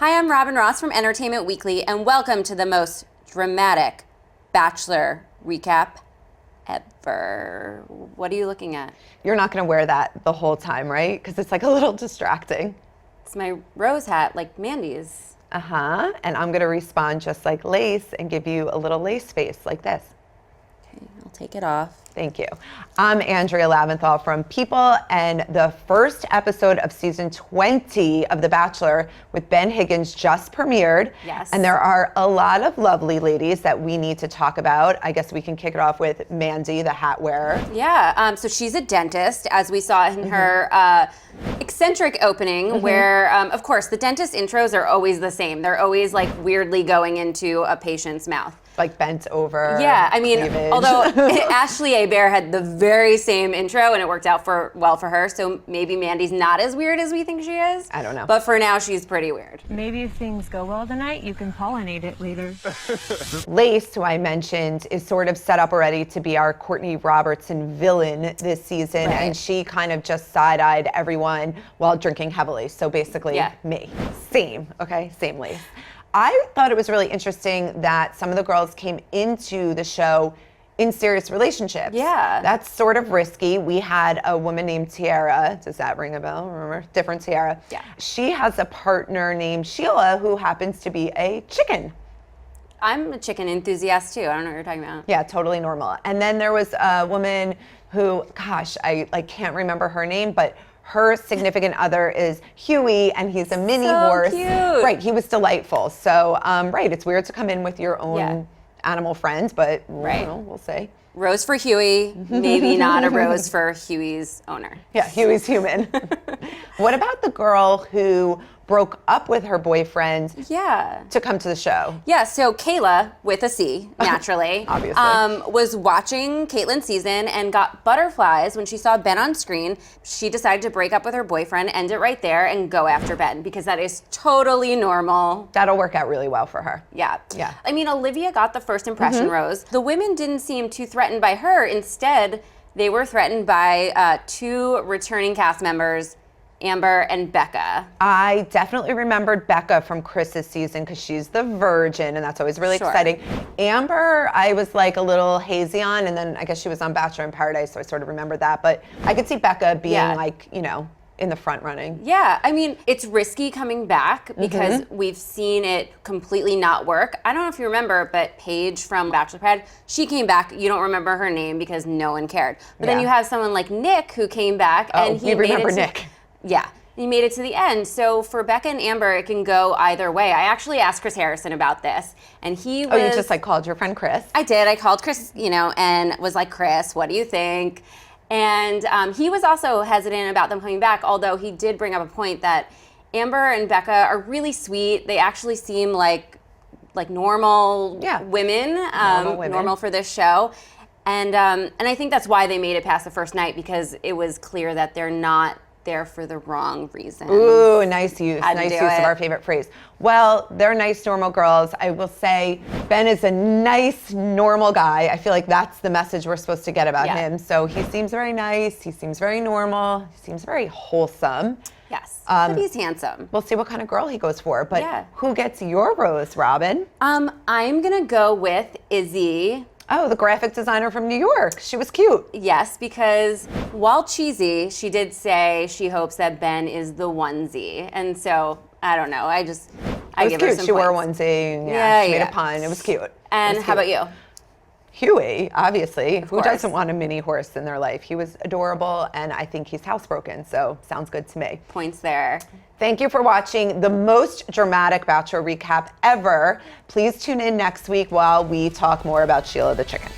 Hi, I'm Robyn Ross from Entertainment Weekly, and welcome to the most dramatic Bachelor recap ever. What are you looking at? You're not going to wear that the whole time, right? Because it's like a little distracting. It's my rose hat, like Mandy's. And I'm going to respond just like Lace and give you a little lace face like this. Okay, I'll take it off. Thank you. I'm Andrea Lavinthal from People, and the first episode of season 20 of The Bachelor with Ben Higgins just premiered. Yes. And there are a lot of lovely ladies that we need to talk about. I guess we can kick it off with Mandy, the hat wearer. Yeah, so she's a dentist, as we saw in her eccentric opening, where, of course, the dentist intros are always the same. They're always like weirdly going into a patient's mouth. Like bent over. Yeah, I mean, cleavage. although Ashley Hebert had the very same intro and it worked out well for her, so maybe Mandy's not as weird as we think she is. I don't know. But for now, she's pretty weird. Maybe if things go well tonight, you can pollinate it later. Lace, who I mentioned, is sort of set up already to be our Courtney Robertson villain this season, Right. and she kind of just side-eyed everyone while drinking heavily. So basically, me. Same, okay? Same Lace. I thought it was really interesting that some of the girls came into the show in serious relationships. Yeah. That's sort of risky. We had a woman named Tiara. Does that ring a bell? Remember? Different Tiara. Yeah. She has a partner named Sheila who happens to be a chicken. I'm a chicken enthusiast too. I don't know what you're talking about. Yeah, totally normal. And then there was a woman who, gosh, I can't remember her name, but her significant other is Huey, and he's a mini horse. Cute. Right, he was delightful. So, right, it's weird to come in with your own Yeah. animal friends, but Right. you know, we'll see. Rose for Huey, maybe not a rose for Huey's owner. Yeah, Huey's human. What about the girl who broke up with her boyfriend Yeah. to come to the show? Yeah, so Kayla, with a C, naturally, Obviously. was watching Caitlyn's season and got butterflies when she saw Ben on screen. She decided to break up with her boyfriend, end it right there, and go after Ben, because that is totally normal. That'll work out really well for her. Yeah. Yeah. I mean, Olivia got the first impression rose. The women didn't seem too threatened by her. Instead, they were threatened by two returning cast members, Amber and Becca. I definitely remembered Becca from Chris's season because she's the virgin, and that's always really Sure. exciting. Amber, I was like a little hazy on, and then I guess she was on Bachelor in Paradise, so I sort of remembered that. But I could see Becca being like, you know, in the front running. Yeah, I mean, it's risky coming back because we've seen it completely not work. I don't know if you remember, but Paige from Bachelor Pad, she came back. You don't remember her name because no one cared. But then you have someone like Nick who came back, and he you remember made it to, Nick. Yeah, he made it to the end. So for Becca and Amber, it can go either way. I actually asked Chris Harrison about this, and he was... Oh, you just like called your friend Chris? I did. I called Chris, and was like, Chris, what do you think? And he was also hesitant about them coming back, although he did bring up a point that Amber and Becca are really sweet. They actually seem like normal women, normal for this show. And I think that's why they made it past the first night, because it was clear that they're not there for the wrong reason. Ooh, nice use. Had to Nice do use it. of our favorite phrase. Well, they're nice, normal girls. I will say Ben is a nice, normal guy. I feel like that's the message we're supposed to get about him. So he seems very nice. He seems very normal. He seems very wholesome. Yes, but he's handsome. We'll see what kind of girl he goes for. But Yeah. who gets your rose, Robyn? I'm gonna go with Izzy. Oh, the graphic designer from New York. She was cute. Yes, because while cheesy, she did say she hopes that Ben is the onesie. And so, I don't know, I give her Cute. some She wore a points. onesie. Yeah, she made yeah. a pun. It was cute. And how about you? Huey, obviously. Who course. doesn't want a mini horse in their life? He was adorable, and I think he's housebroken, so sounds good to me. Points there. Thank you for watching the most dramatic Bachelor recap ever. Please tune in next week while we talk more about Sheila the chicken.